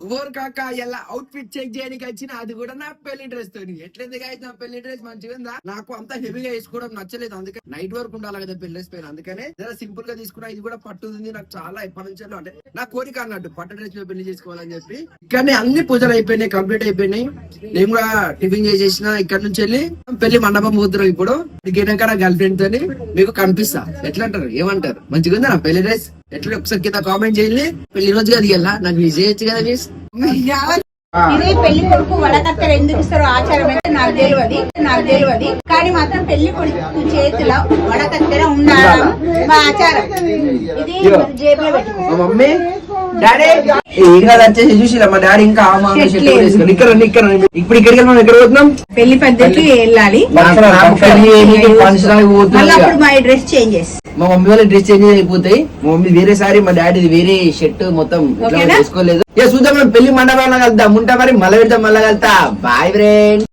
or కాక ఎలా out fit check చేయడానికి వచ్చిన అది కూడా నా పెళ్లి డ్రెస్ తో ఎట్లెందుకు అయితే నా పెళ్లి డ్రెస్ మంచిగా ఉందా నాకు అంత హెవీగా వేసుకోవడం నచ్చలేదు అందుకే నైట్ వరకు ఉండాలి కదా పెళ్లి డ్రెస్ పైన అందుకనే జర సింపుల్ గా తీసుకున్నా ఇది కూడా పట్టుతుంది నాకు చాలా ఎప్పటి నుంచి అంటే నా కోరిక అన్నట్టు పట్టు డ్రెస్ లో పెళ్లి చేసుకోవాలని చెప్పి ఇక్కడనే అన్ని పూజలు అయిపోయినాయి కంప్లీట్ అయిపోయినాయి నేను కూడా టిఫిన్ చేసేసిన ఇక్కడ నుంచి వెళ్ళి పెళ్లి మండపం పోతున్నాం ఇప్పుడు దిగినాక నా గర్ల్ ఫ్రెండ్ తోని మీకు కనిపిస్తా ఎట్లా అంటారు ఏమంటారు మంచిగా ఉందా నా పెళ్లి డ్రెస్ ఎట్లా ఒకసారి కింద కామెంట్ చేయాలి పెళ్లి రోజు కదా వెళ్ళా నాకు విజ్ చేయొచ్చు కదా మిస్ ఇది పెళ్లి కొడుకు వడకత్తెర ఎందుకు ఇస్తారో ఆచారం అయితే నాకు తెలియదు కానీ మాత్రం పెళ్లి కొడుకు చేతిలో వడకత్తెర ఉండాలి మా ఆచారం ఇది జేబులో పెట్టుకో మమ్మీ డాడీ ఇంకా వచ్చేసి చూసిరా మా డాడీ ఇంకా ఇక్కడ ఇప్పుడు ఇక్కడికి మనం ఎక్కడ పోతున్నాం పెళ్లి పద్ధతికి వెళ్ళాలి అప్పుడు మా డ్రెస్ చేంజెస్ మా మమ్మీ వాళ్ళ డ్రెస్ చేంజ్ అయిపోతాయి మా మమ్మీ వేరే సారీ మా డాడీ వేరే షర్ట్ మొత్తం వేసుకోలేదు చూద్దాం పెళ్లి మండపంలో కలుద్దాం ఉంటా మరి మళ్ళీ పెడతాం మళ్ళీ కలుతా బాయ్ ఫ్రెండ్